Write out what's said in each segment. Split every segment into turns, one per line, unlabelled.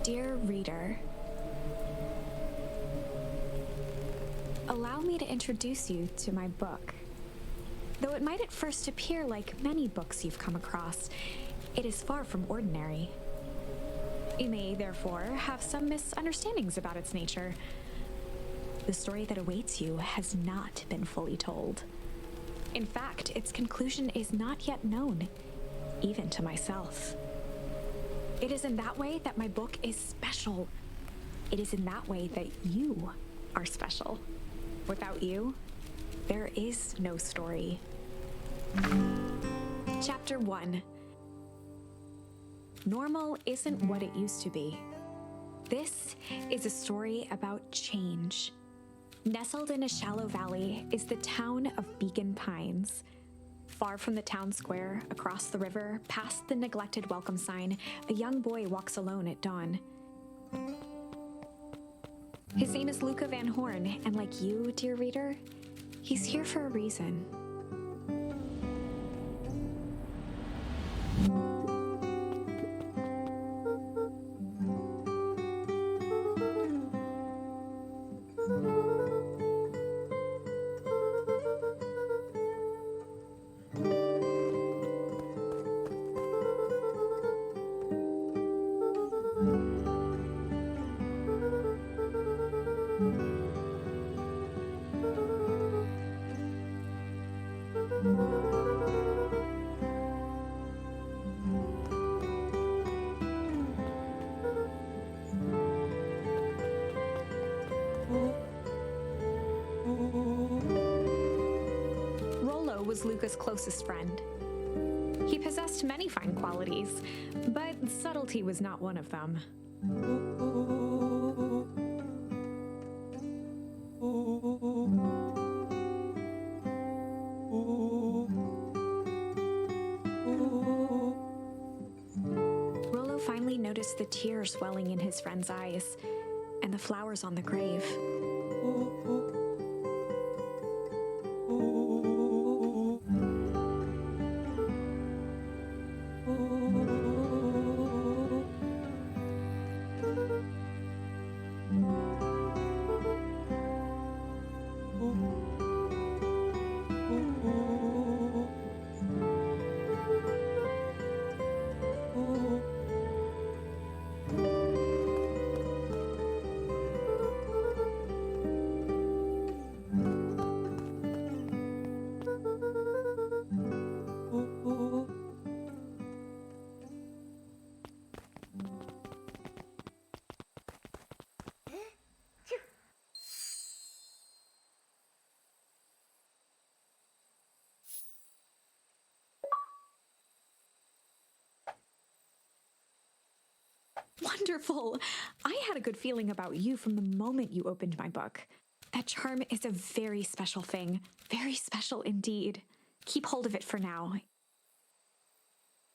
Dear reader, allow me to introduce you to my book. Though it might at first appear like many books you've come across, it is far from ordinary. You may, therefore, have some misunderstandings about its nature. The story that awaits you has not been fully told. In fact, its conclusion is not yet known, even to myself. It is in that way that my book is special. It is in that way that you are special. Without you, there is no story. Chapter 1. Normal isn't what it used to be. This is a story about change. Nestled in a shallow valley is the town of Beacon Pines. Far from the town square, across the river, past the neglected welcome sign, a young boy walks alone at dawn. His name is Luca Van Horn, and like you, dear reader, he's here for a reason. Rollo was Luca's closest friend. He possessed many fine qualities, but subtlety was not one of them. Rollo finally noticed the tears welling in his friend's eyes and the flowers on the grave. Wonderful! I had a good feeling about you from the moment you opened my book. That charm is a very special thing. Very special indeed. Keep hold of it for now.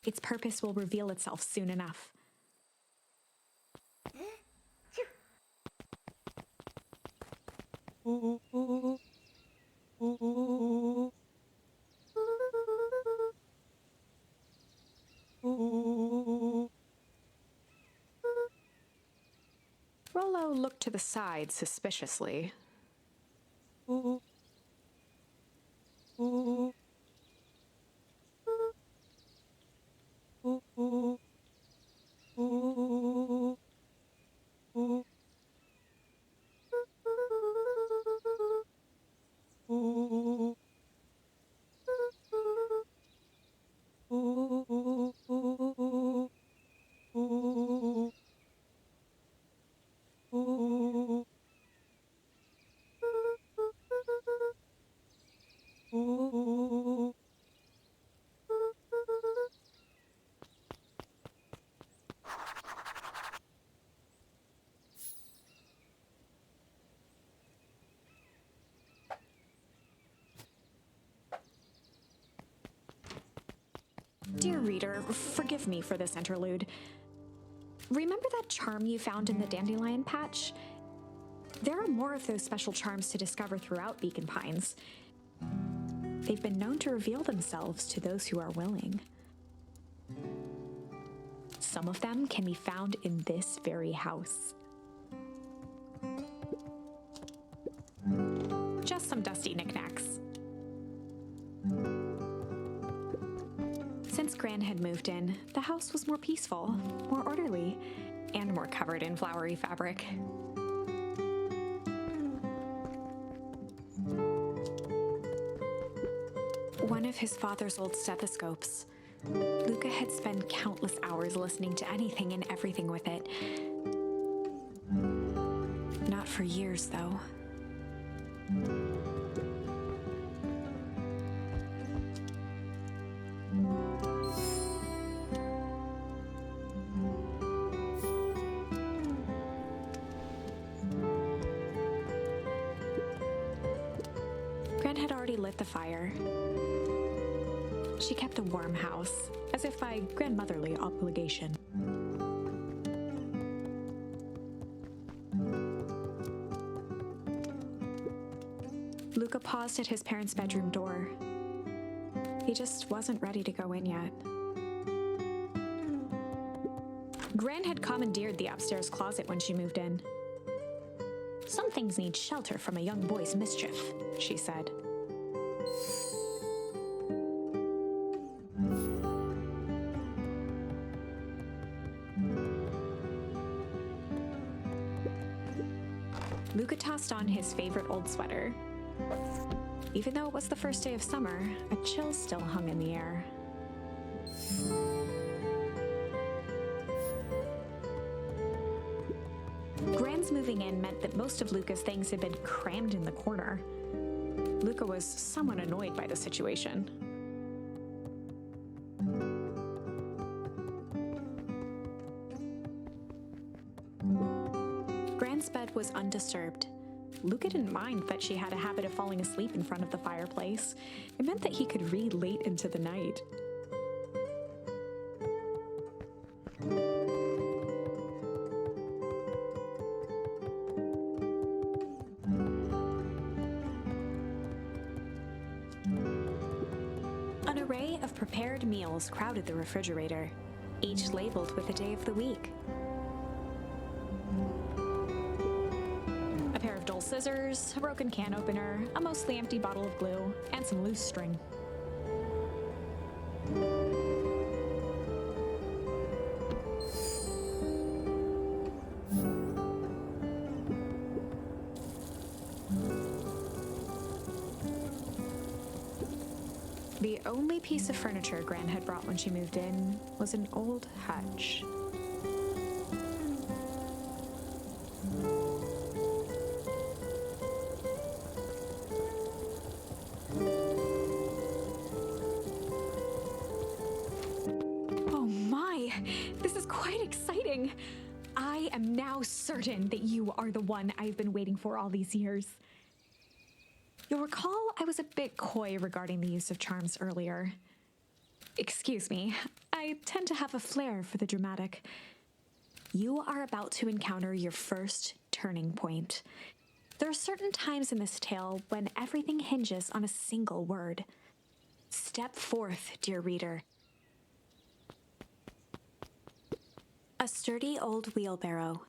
Its purpose will reveal itself soon enough. Rollo looked to the side suspiciously. Dear reader, forgive me for this interlude. Remember that charm you found in the dandelion patch? There are more of those special charms to discover throughout Beacon Pines. They've been known to reveal themselves to those who are willing. some of them can be found in this very house. Just some dusty knickknacks. Since Gran had moved in, the house was more peaceful, more orderly, and more covered in flowery fabric. One of his father's old stethoscopes. Luca had spent countless hours listening to anything and everything with it. Not for years, though. Gran had already lit the fire. She kept a warm house, as if by grandmotherly obligation. Luca paused at his parents' bedroom door. He just wasn't ready to go in yet. Gran had commandeered the upstairs closet when she moved in. "Some things need shelter from a young boy's mischief," she said. Luca tossed on his favorite old sweater. Even though it was the first day of summer, a chill still hung in the air. Gran's moving in meant that most of Luca's things had been crammed in the corner. Luca was somewhat annoyed by the situation. Gran's bed was undisturbed. Luca didn't mind that she had a habit of falling asleep in front of the fireplace. It meant that he could read late into the night. An array of prepared meals crowded the refrigerator, each labeled with the day of the week. A pair of dull scissors, a broken can opener, a mostly empty bottle of glue, and some loose string. The only piece of furniture Gran had brought when she moved in was an old hutch. Oh my, this is quite exciting. I am now certain that you are the one I've been waiting for all these years. You'll recall I was a bit coy regarding the use of charms earlier. Excuse me, I tend to have a flair for the dramatic. You are about to encounter your first turning point. There are certain times in this tale when everything hinges on a single word. Step forth, dear reader. A sturdy old wheelbarrow.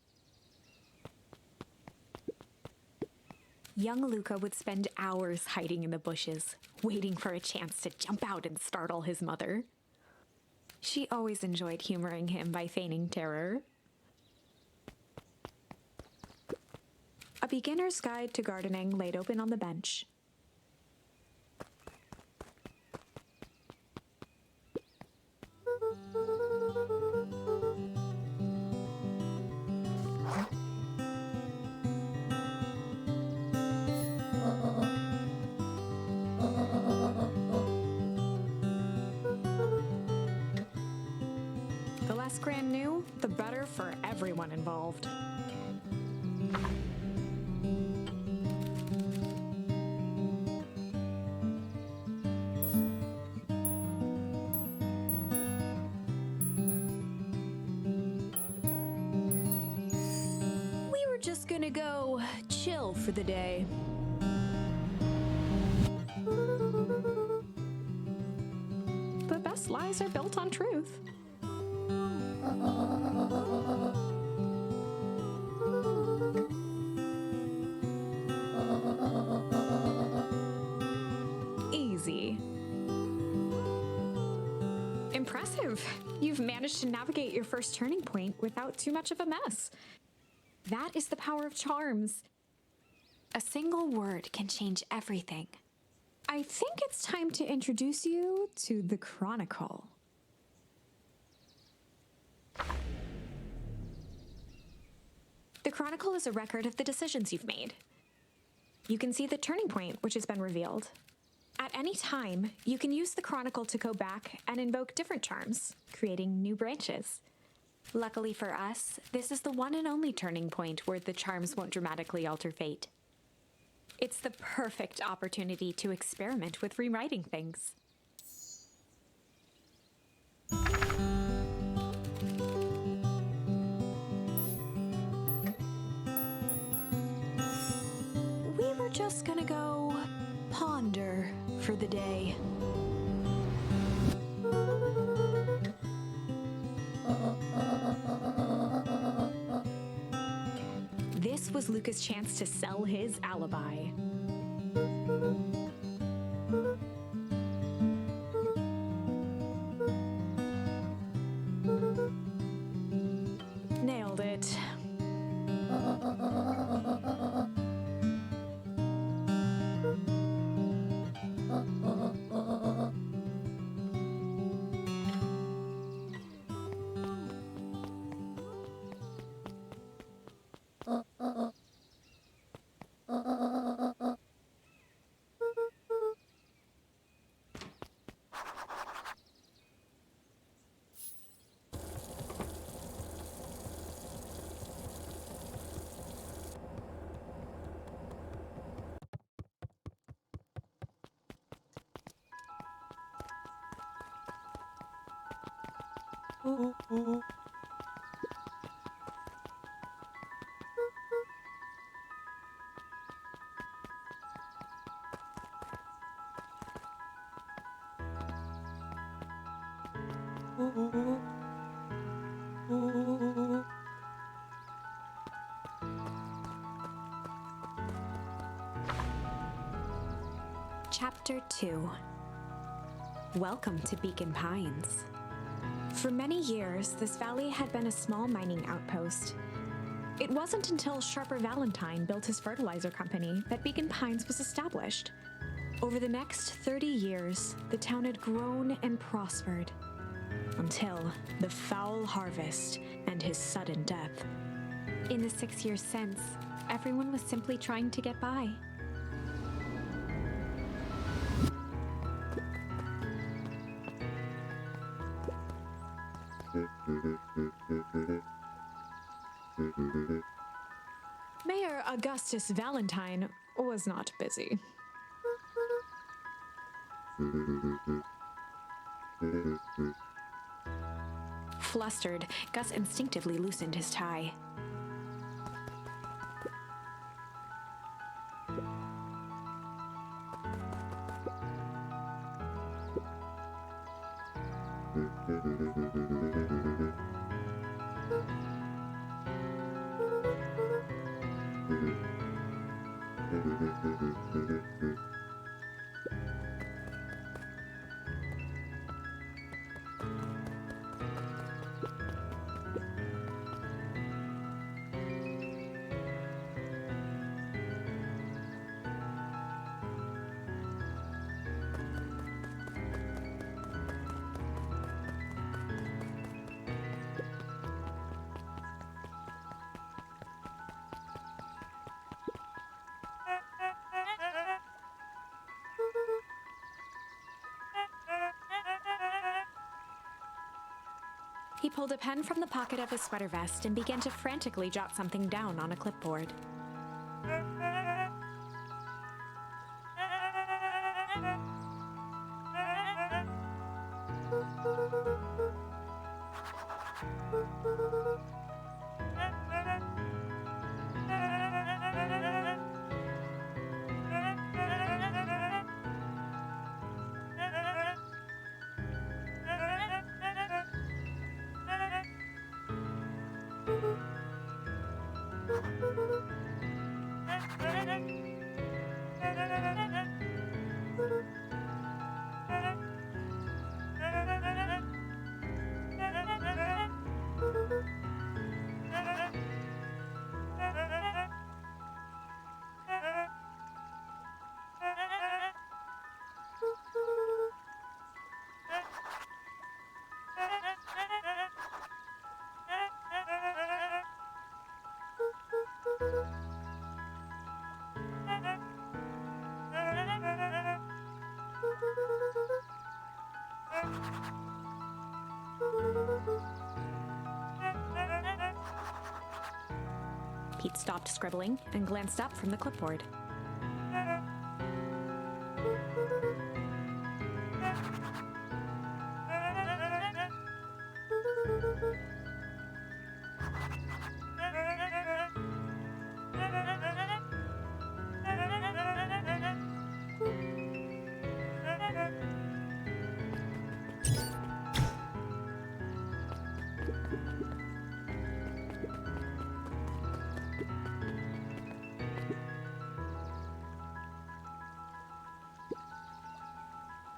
Young Luca would spend hours hiding in the bushes, waiting for a chance to jump out and startle his mother. She always enjoyed humoring him by feigning terror. A beginner's guide to gardening laid open on the bench. The less Gran knew, the better for everyone involved. We were just gonna go chill for the day. The best lies are built on truth. Easy. Impressive. You've managed to navigate your first turning point without too much of a mess. That is the power of charms. A single word can change everything. I think it's time to introduce you to the Chronicle. The Chronicle is a record of the decisions you've made. You can see the turning point which has been revealed. At any time, you can use the Chronicle to go back and invoke different charms, creating new branches. Luckily for us, this is the one and only turning point where the charms won't dramatically alter fate. It's the perfect opportunity to experiment with rewriting things. We were just gonna go ponder for the day. This was Luca's chance to sell his alibi. Nailed it. Chapter 2. Welcome to Beacon Pines. For many years, this valley had been a small mining outpost. It wasn't until Sharper Valentine built his fertilizer company that Beacon Pines was established. Over the next 30 years, the town had grown and prospered, until the foul harvest and his sudden death. In the 6 years since, everyone was simply trying to get by. Mayor Augustus Valentine was not busy. Flustered, Gus instinctively loosened his tie. He pulled a pen from the pocket of his sweater vest and began to frantically jot something down on a clipboard. Pete stopped scribbling and glanced up from the clipboard.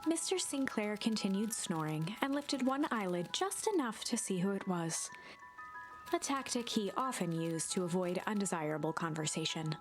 Mr. Sinclair continued snoring and lifted one eyelid just enough to see who it was, a tactic he often used to avoid undesirable conversation.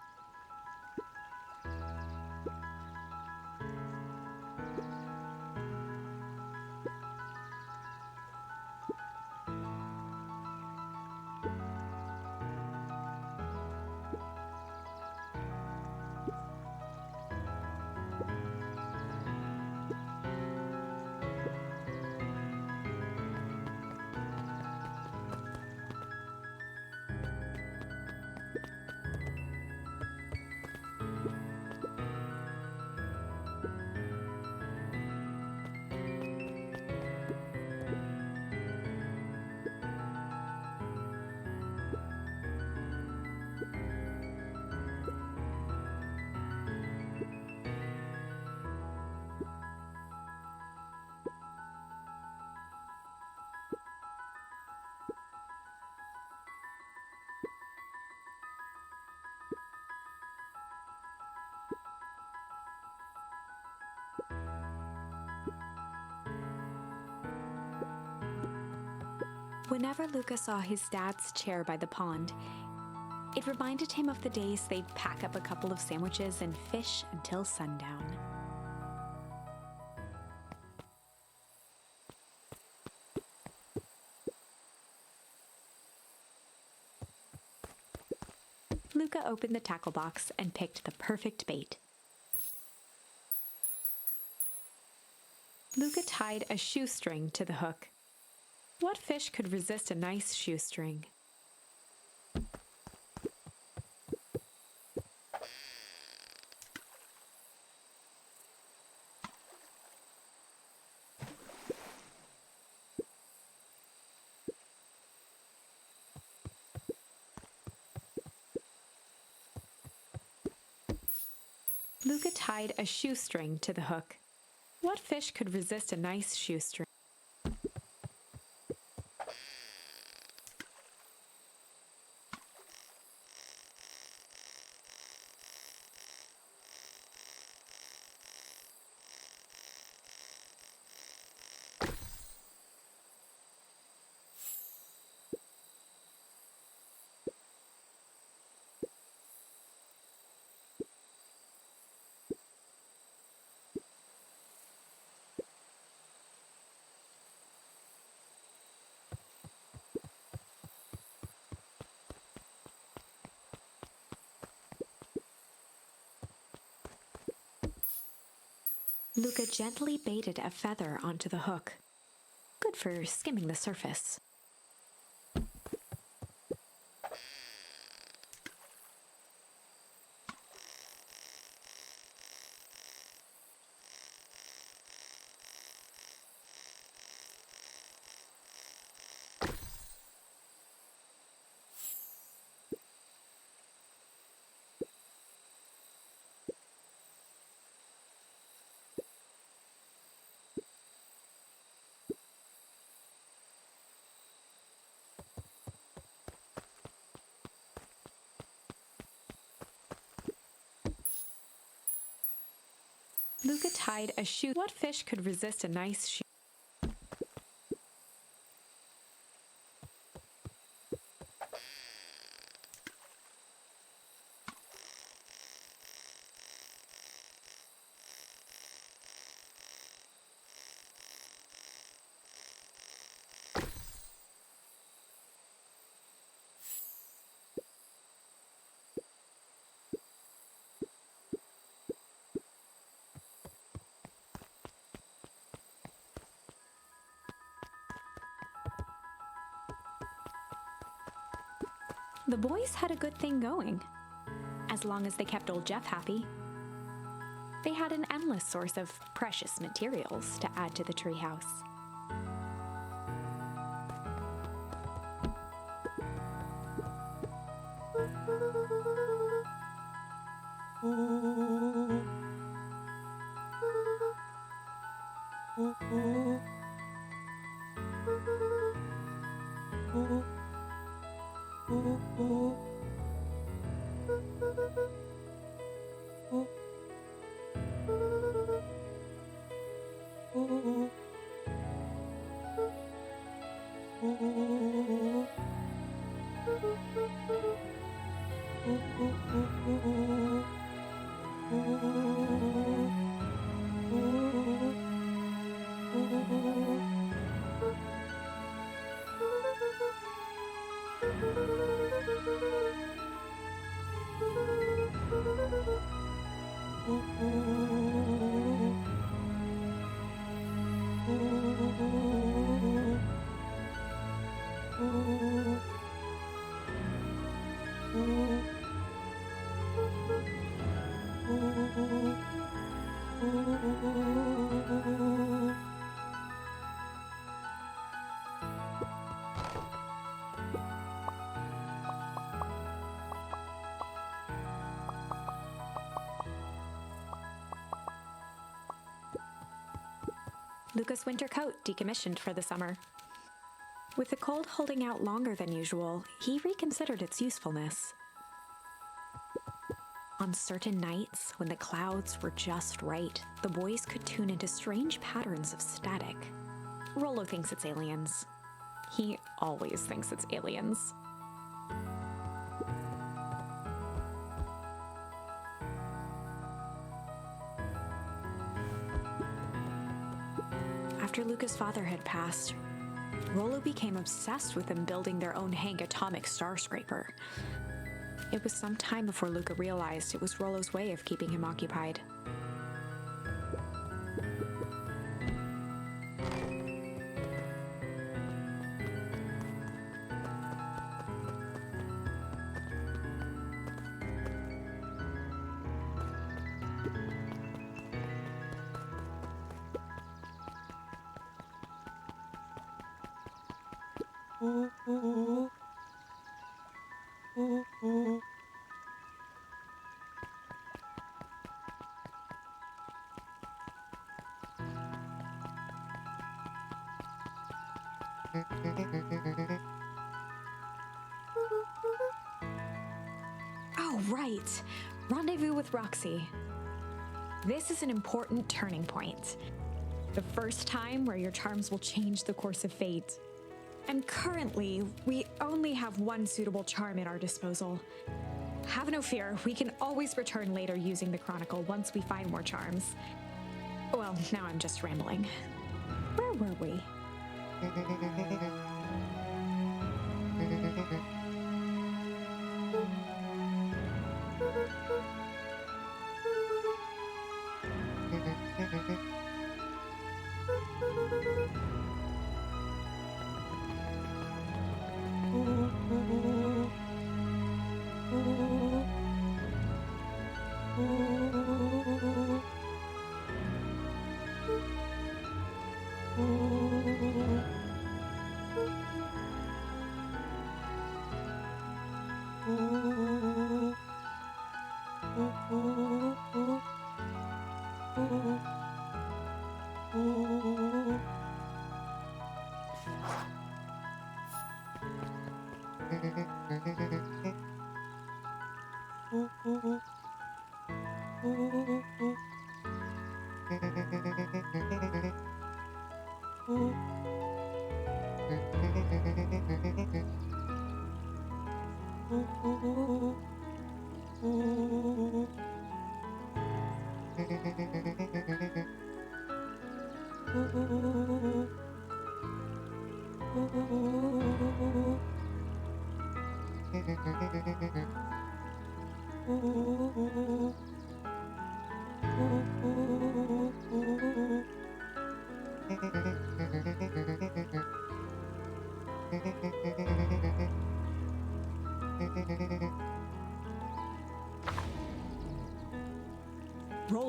Whenever Luca saw his dad's chair by the pond, it reminded him of the days they'd pack up a couple of sandwiches and fish until sundown. Luca opened the tackle box and picked the perfect bait. Luca tied a shoestring to the hook. What fish could resist a nice shoestring? Luca tied a shoestring to the hook. What fish could resist a nice shoestring? Luca gently baited a feather onto the hook. Good for skimming the surface. Luca tied a shoe. What fish could resist a nice shoe? The boys had a good thing going, as long as they kept old Jeff happy. They had an endless source of precious materials to add to the treehouse. Luca's winter coat decommissioned for the summer. With the cold holding out longer than usual, he reconsidered its usefulness. On certain nights, when the clouds were just right, the boys could tune into strange patterns of static. Rollo thinks it's aliens. He always thinks it's aliens. After Luca's father had passed, Rollo became obsessed with them building their own Hank atomic star scraper. It was some time before Luca realized it was Rollo's way of keeping him occupied. Oh, right. Rendezvous with Roxy. This is an important turning point. The first time where your charms will change the course of fate. And currently, we only have one suitable charm at our disposal. Have no fear, we can always return later using the Chronicle once we find more charms. Well, now I'm just rambling. Where were we?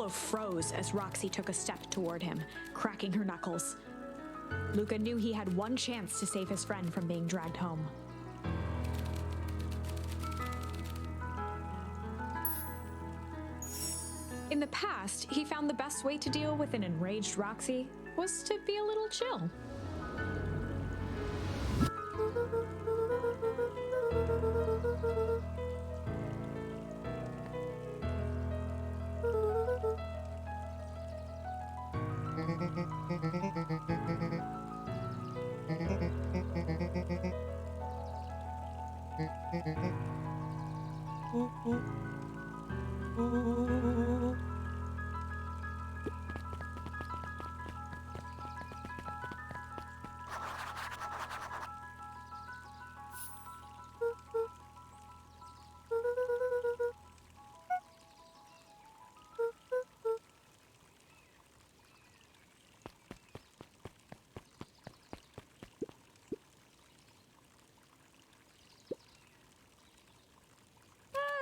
Apollo froze as Roxy took a step toward him, cracking her knuckles. Luca knew he had one chance to save his friend from being dragged home. In the past, he found the best way to deal with an enraged Roxy was to be a little chill.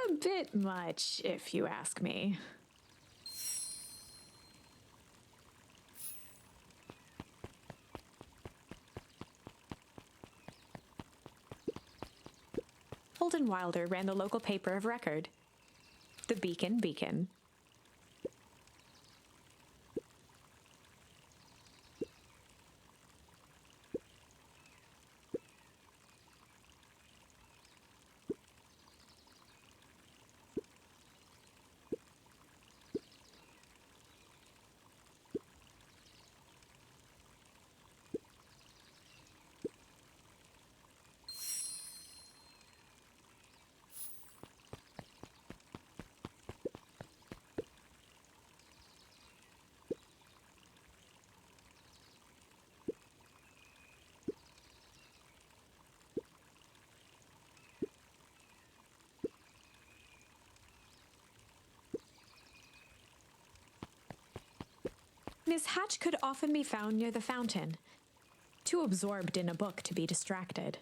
A bit much, if you ask me. Holden Wilder ran the local paper of record, the Beacon. Miss Hatch could often be found near the fountain, too absorbed in a book to be distracted.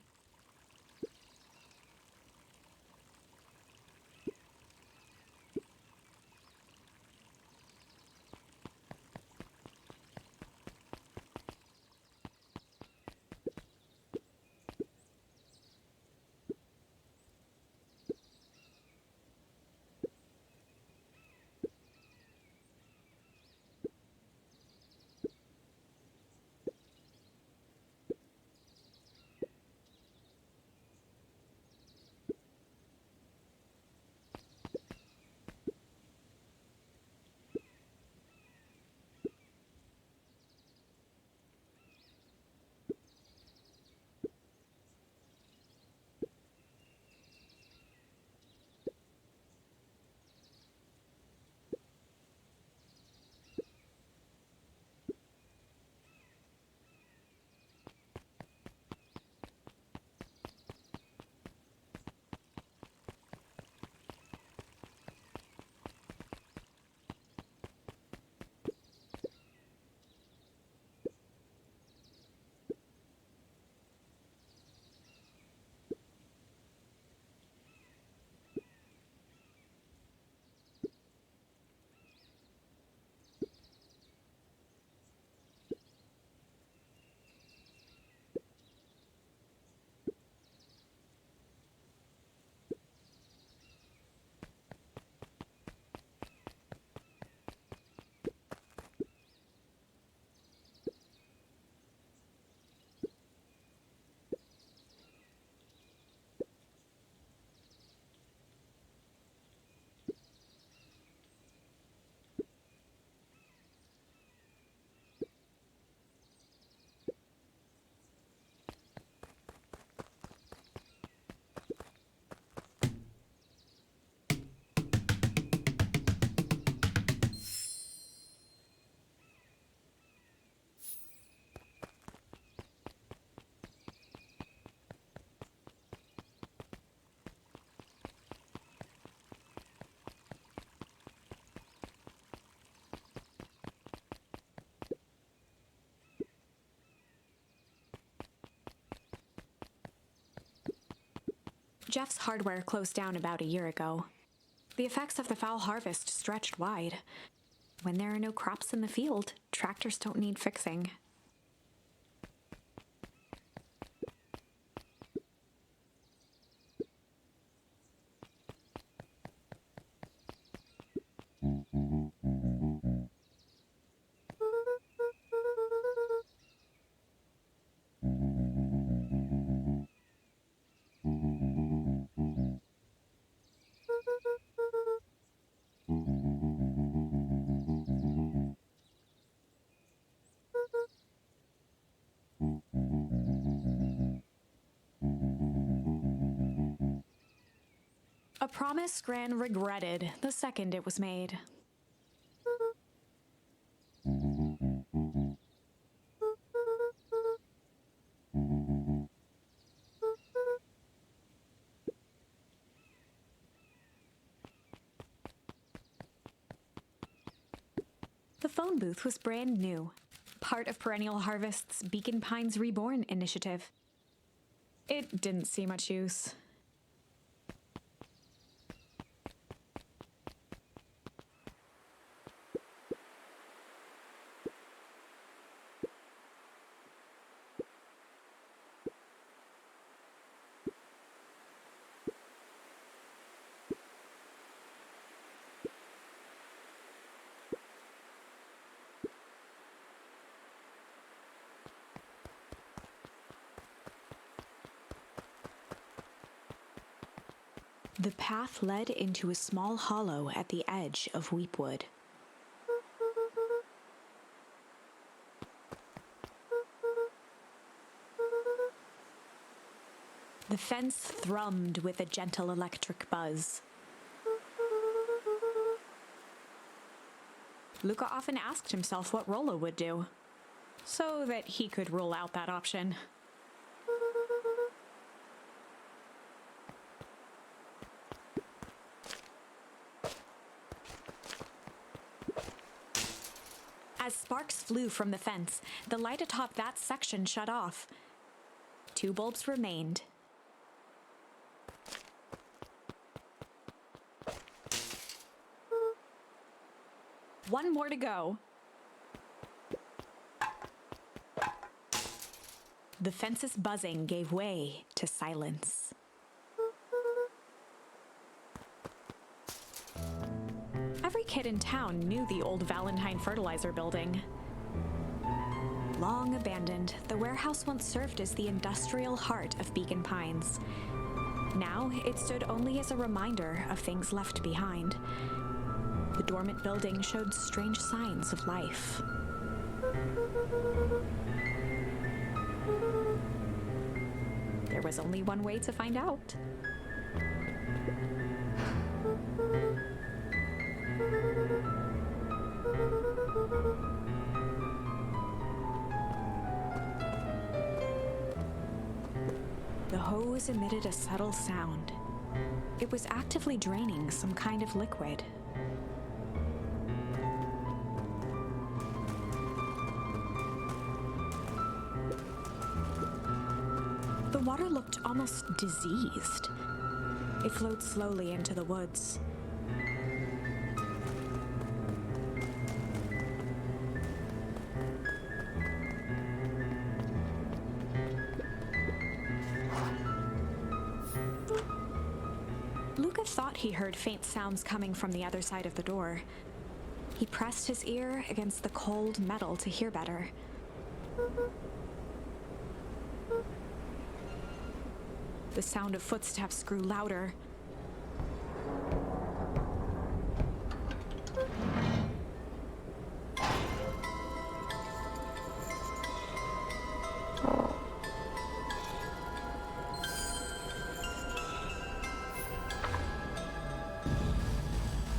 Jeff's hardware closed down about a year ago. The effects of the foul harvest stretched wide. When there are no crops in the field, tractors don't need fixing. A promise Gran regretted the second it was made. The phone booth was brand new, part of Perennial Harvest's Beacon Pines Reborn initiative. It didn't see much use. The path led into a small hollow at the edge of Weepwood. The fence thrummed with a gentle electric buzz. Luca often asked himself what Rollo would do, so that he could rule out that option. As sparks flew from the fence, the light atop that section shut off. 2 bulbs remained. One more to go. The fence's buzzing gave way to silence. Every kid in town knew the old Valentine fertilizer building. Long abandoned, the warehouse once served as the industrial heart of Beacon Pines. Now, it stood only as a reminder of things left behind. The dormant building showed strange signs of life. There was only one way to find out. The hose emitted a subtle sound. It was actively draining some kind of liquid. The water looked almost diseased. It flowed slowly into the woods. Luca thought he heard faint sounds coming from the other side of the door. He pressed his ear against the cold metal to hear better. The sound of footsteps grew louder.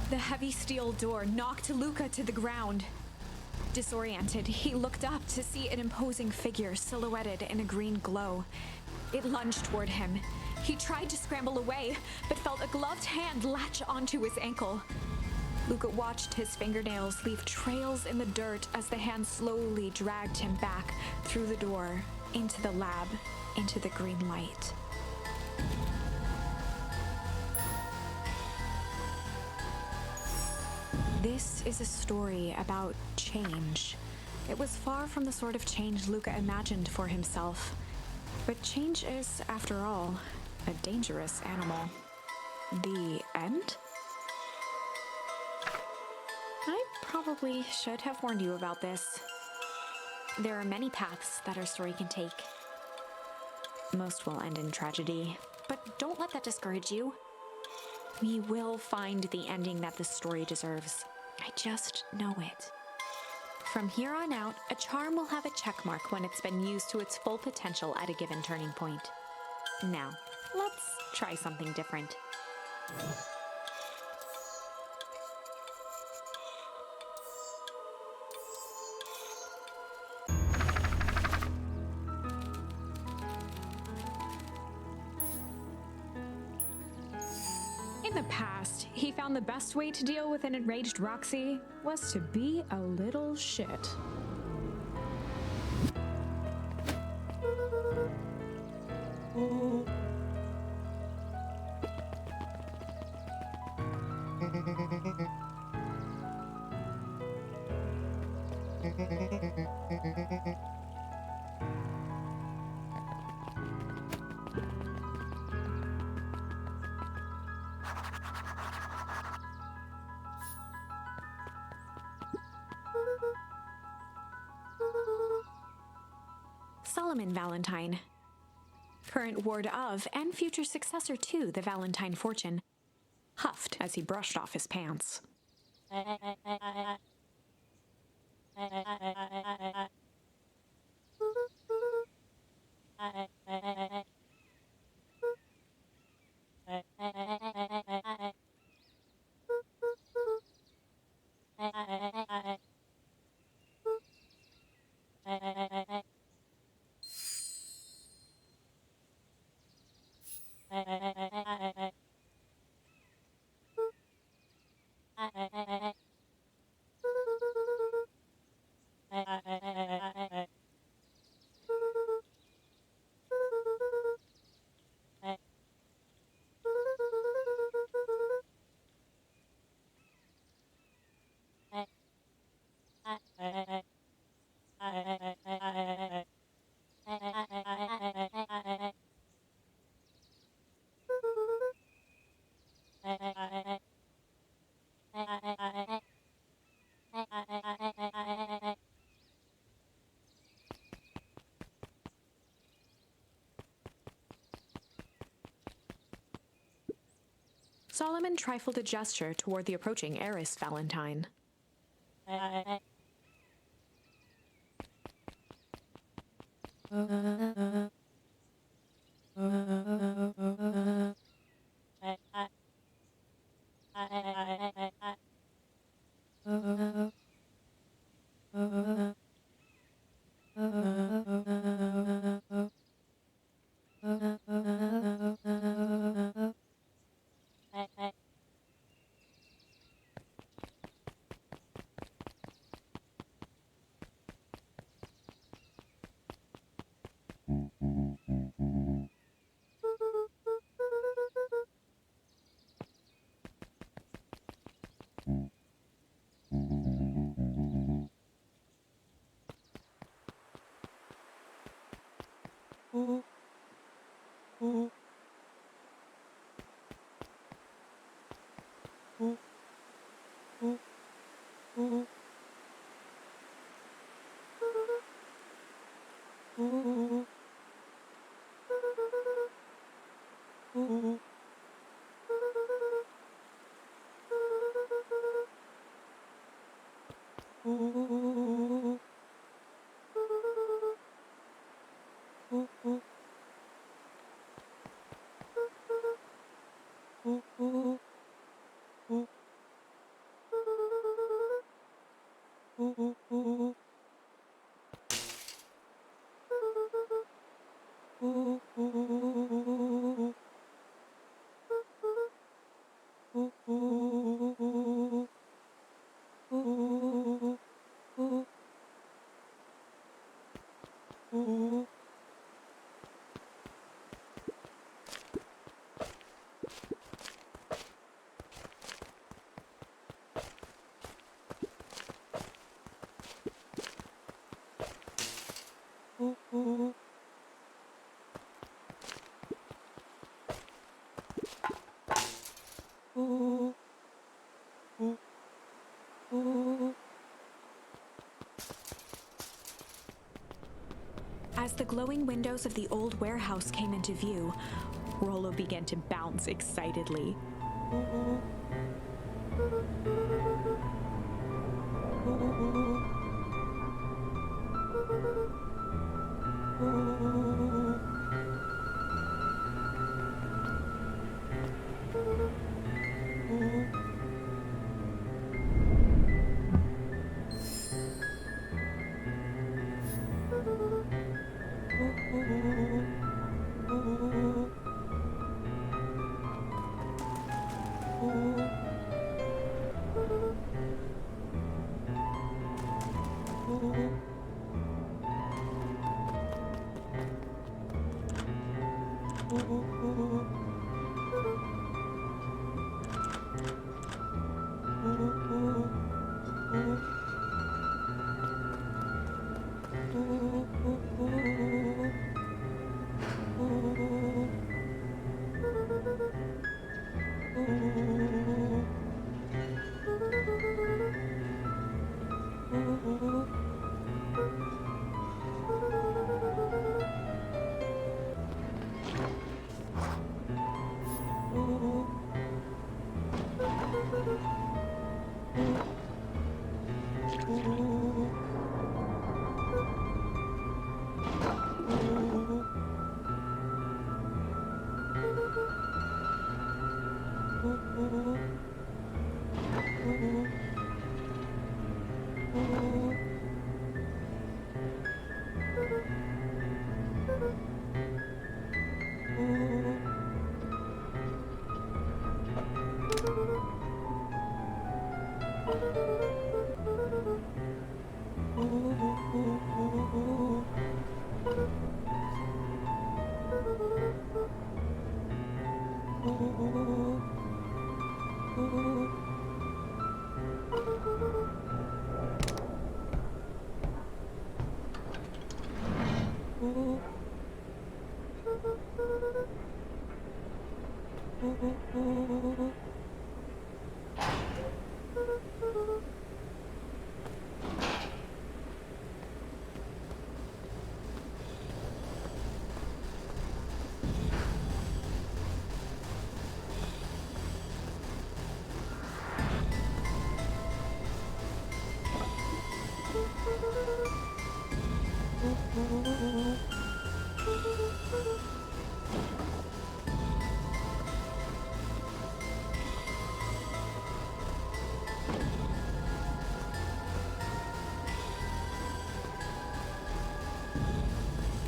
The heavy steel door knocked Luca to the ground. Disoriented, he looked up to see an imposing figure silhouetted in a green glow. It lunged toward him. He tried to scramble away, but felt a gloved hand latch onto his ankle. Luca watched his fingernails leave trails in the dirt as the hand slowly dragged him back through the door, into the lab, into the green light. This is a story about change. It was far from the sort of change Luca imagined for himself. But change is, after all, a dangerous animal. The end? I probably should have warned you about this. There are many paths that our story can take. Most will end in tragedy, but don't let that discourage you. We will find the ending that this story deserves. I just know it. From here on out, a charm will have a check mark when it's been used to its full potential at a given turning point. Now, let's try something different. In the past, he found the best way to deal with an enraged Roxy was to be a little shit. Solomon Valentine, current ward of and future successor to the Valentine fortune, huffed as he brushed off his pants. Solomon trifled a gesture toward the approaching heiress Valentine. As the glowing windows of the old warehouse came into view, Rollo began to bounce excitedly.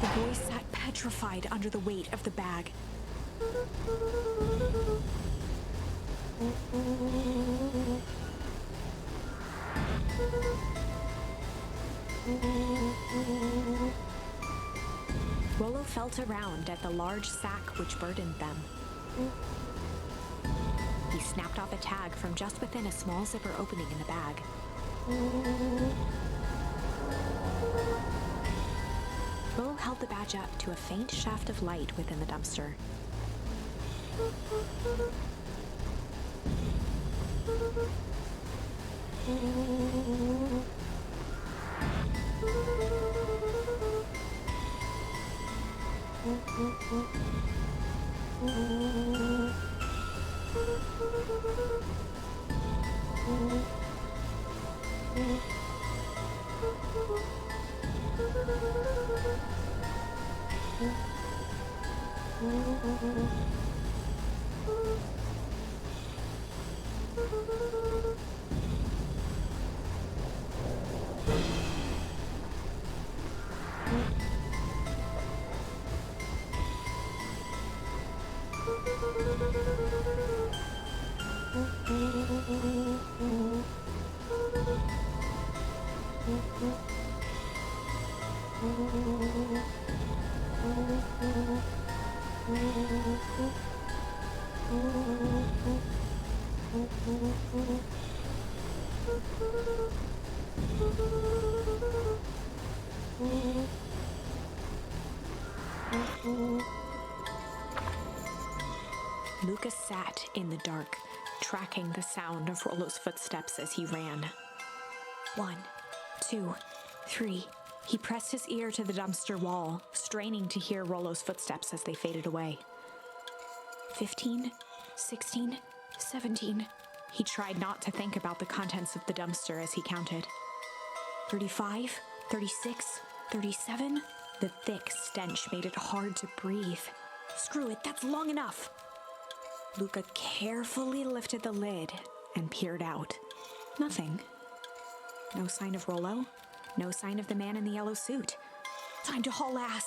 The boy sat petrified under the weight of the bag. Rollo felt around at the large sack which burdened them. He snapped off a tag from just within a small zipper opening in the bag. Rollo held the badge up to a faint shaft of light within the dumpster. Lucas sat in the dark, tracking the sound of Rollo's footsteps as he ran. 1, 2, 3. He pressed his ear to the dumpster wall, straining to hear Rollo's footsteps as they faded away. 15, 16, 17. He tried not to think about the contents of the dumpster as he counted. 35, 36, 37. The thick stench made it hard to breathe. Screw it, that's long enough. Luca carefully lifted the lid and peered out. Nothing. No sign of Rollo. No sign of the man in the yellow suit. Time to haul ass.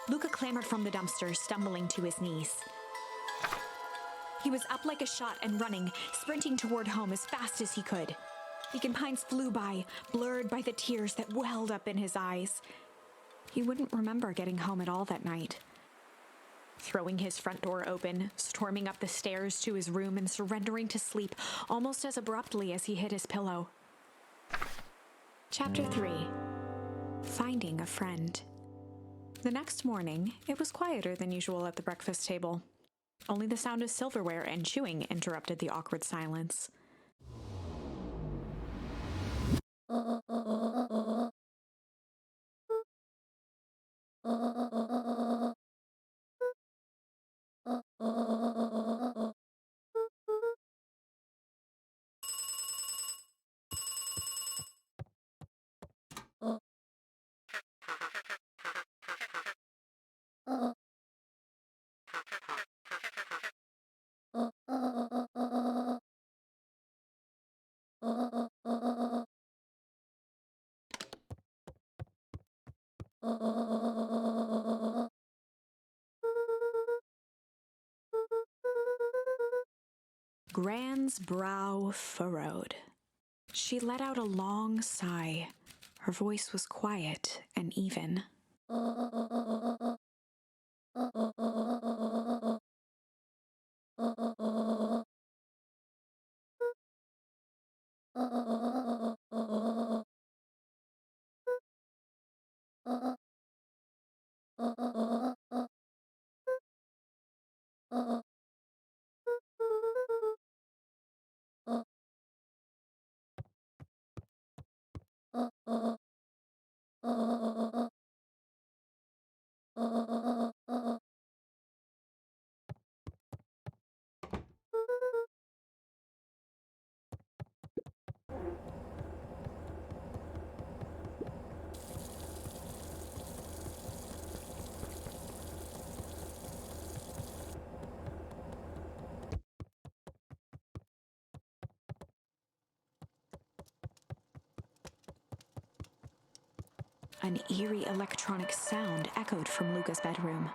Luca clambered from the dumpster, stumbling to his knees. He was up like a shot and running, sprinting toward home as fast as he could. Beacon Pines flew by, blurred by the tears that welled up in his eyes. He wouldn't remember getting home at all that night. Throwing his front door open, storming up the stairs to his room and surrendering to sleep almost as abruptly as he hit his pillow. Chapter 3. Finding a Friend. The next morning, it was quieter than usual at the breakfast table. Only the sound of silverware and chewing interrupted the awkward silence. Gran's brow furrowed. She let out a long sigh. Her voice was quiet and even. An eerie electronic sound echoed from Luca's bedroom.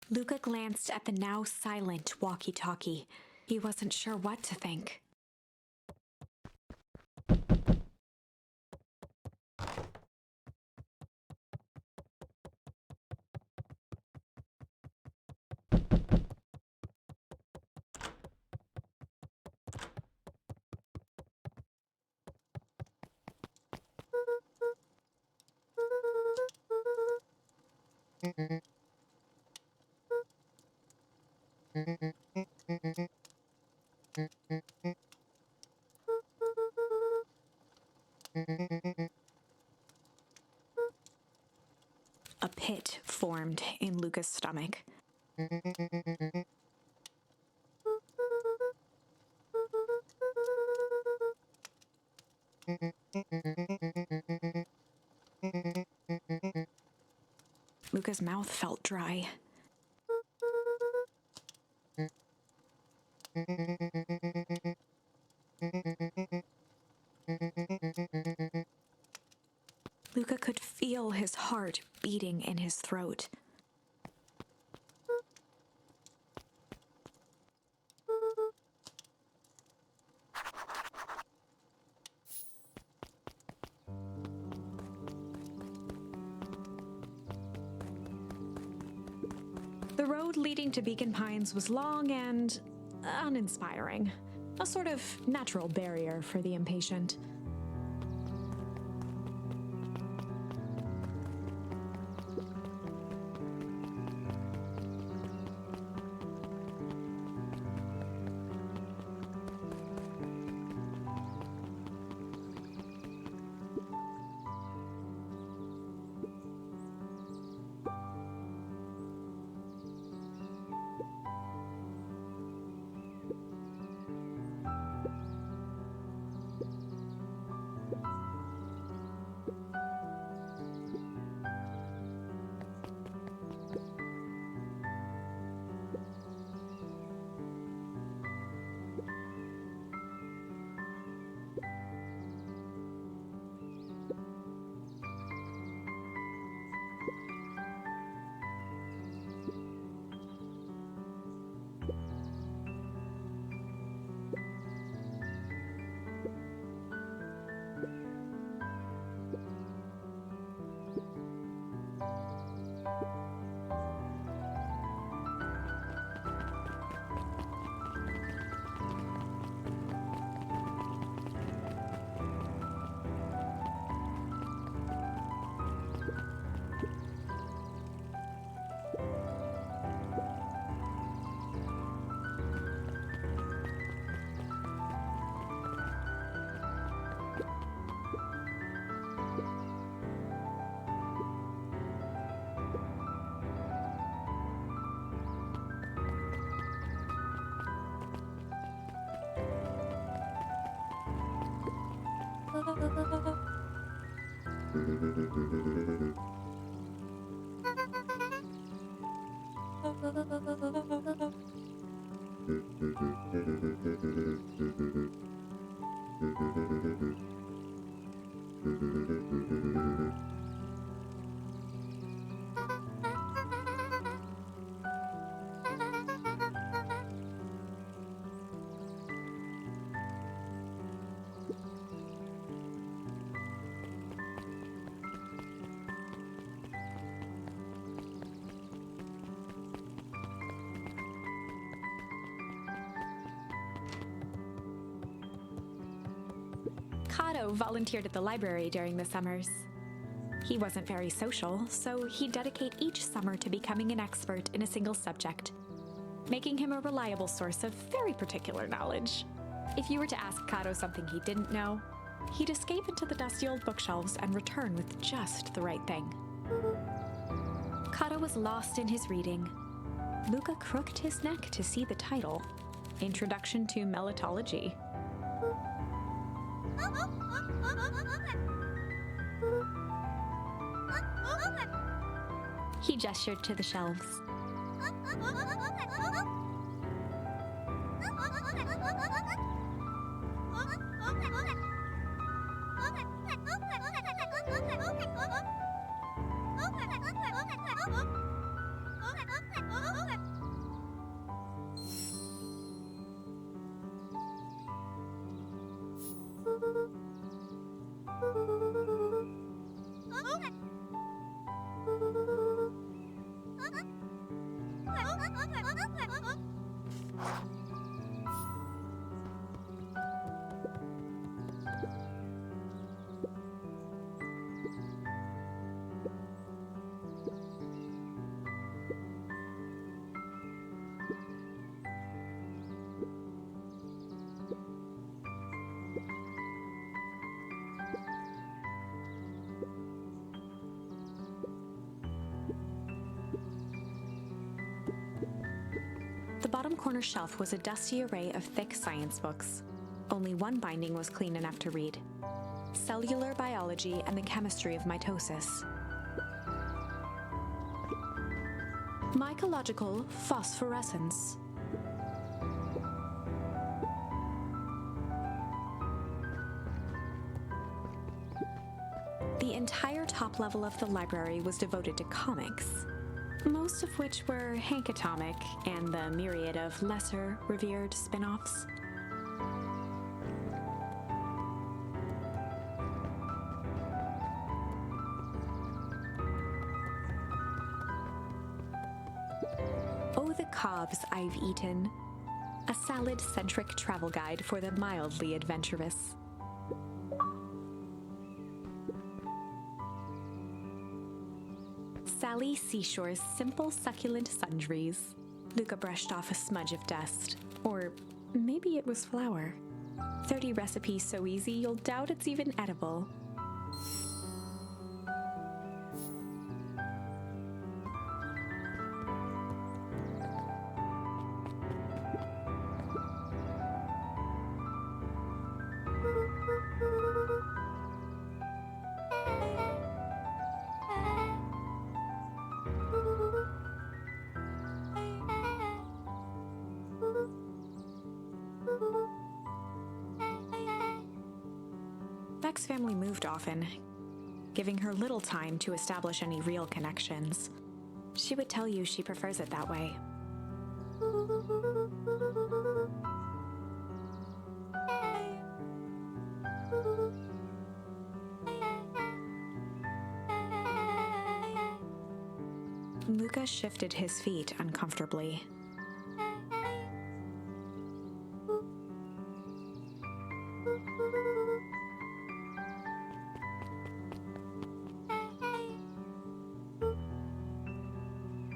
Luca glanced at the now silent walkie-talkie. He wasn't sure what to think. A pit formed in Luca's stomach. Luca's mouth felt dry. Luca could feel his heart beating in his throat. The road leading to Beacon Pines was long and uninspiring, a sort of natural barrier for the impatient. Kato volunteered at the library during the summers. He wasn't very social, so he'd dedicate each summer to becoming an expert in a single subject, making him a reliable source of very particular knowledge. If you were to ask Kato something he didn't know, he'd escape into the dusty old bookshelves and return with just the right thing. Kato was lost in his reading. Luca crooked his neck to see the title, Introduction to Melitology. He gestured to the shelves. The bottom corner shelf was a dusty array of thick science books. Only one binding was clean enough to read: Cellular Biology and the Chemistry of Mitosis. Mycological Phosphorescence. The entire top level of the library was devoted to comics, most of which were Hank Atomic and the myriad of lesser revered spin-offs. Oh, the cobs I've eaten. A salad-centric travel guide for the mildly adventurous. Sally Seashore's simple succulent sundries. Luca brushed off a smudge of dust. Or maybe it was flour. 30 recipes so easy you'll doubt it's even edible. Beck's family moved often, giving her little time to establish any real connections. She would tell you she prefers it that way. Luca shifted his feet uncomfortably.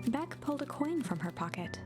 Beck pulled a coin from her pocket.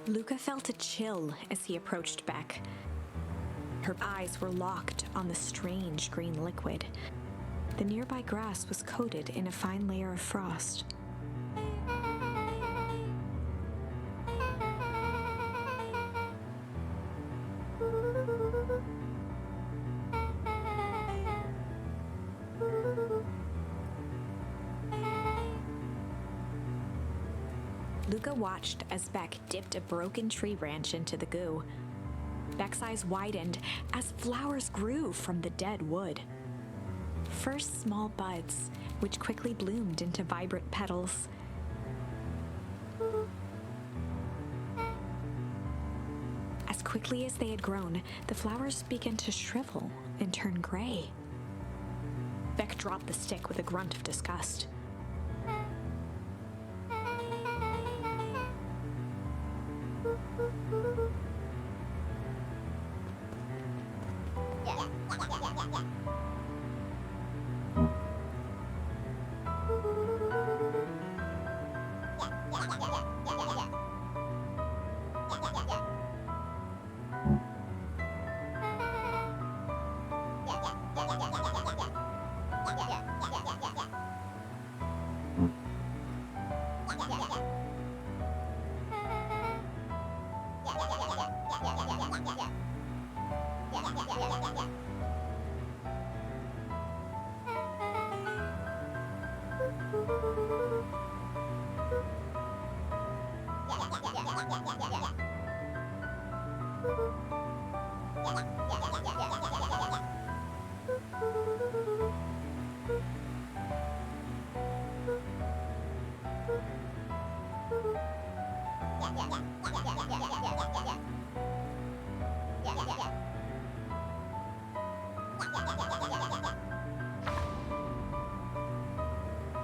Luca felt a chill as he approached Beck. Her eyes were locked on the strange green liquid. The nearby grass was coated in a fine layer of frost. Luca watched as Beck dipped a broken tree branch into the goo. Beck's eyes widened as flowers grew from the dead wood. First small buds, which quickly bloomed into vibrant petals. As quickly as they had grown, the flowers began to shrivel and turn gray. Beck dropped the stick with a grunt of disgust.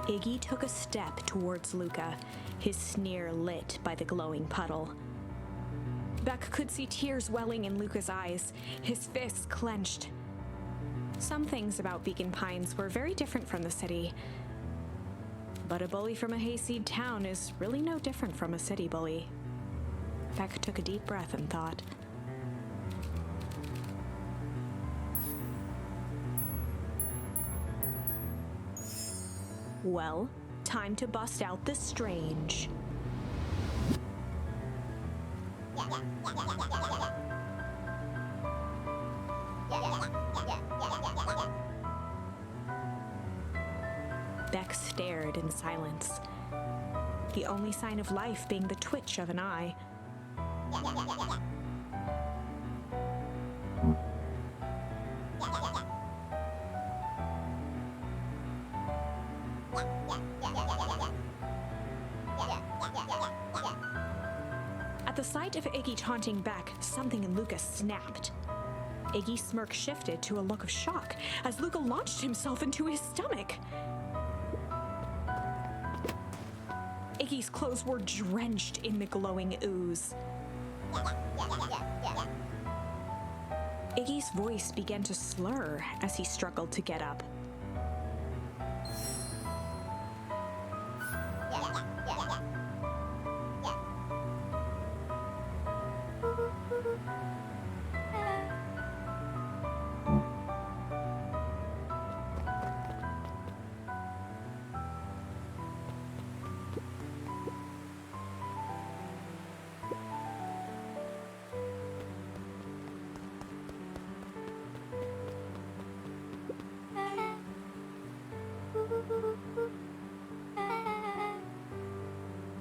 Iggy took a step towards Luca, his sneer lit by the glowing puddle. Beck could see tears welling in Luca's eyes, his fists clenched. Some things about Beacon Pines were very different from the city. But a bully from a hayseed town is really no different from a city bully. Beck took a deep breath and thought.
Well, time to bust out the strange. Beck stared in silence, the only sign of life being the twitch of an eye. At the sight of Iggy taunting Beck, something in Luca snapped. Iggy's smirk shifted to a look of shock as Luca launched himself into his stomach. Iggy's clothes were drenched in the glowing ooze. Iggy's voice began to slur as he struggled to get up.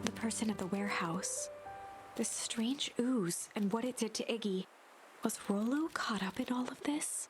The person at the warehouse, this strange ooze and what it did to Iggy. Was Rollo caught up in all of this?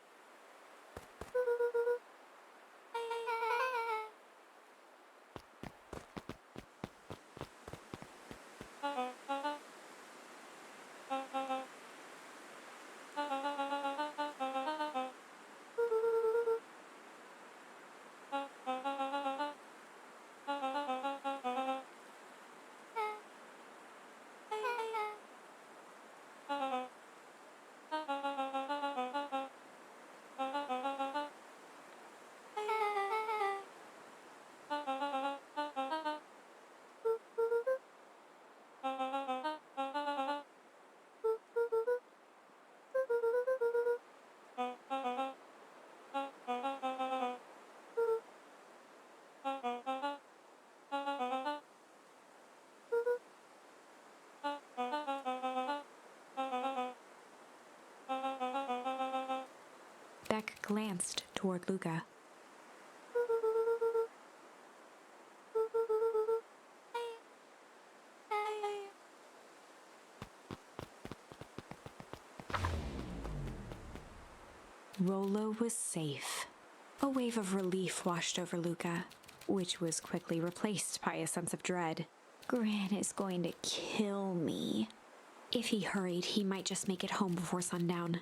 Beck glanced toward Luca. Rollo was safe. A wave of relief washed over Luca, which was quickly replaced by a sense of dread. Gran is going to kill me. If he hurried, he might just make it home before sundown.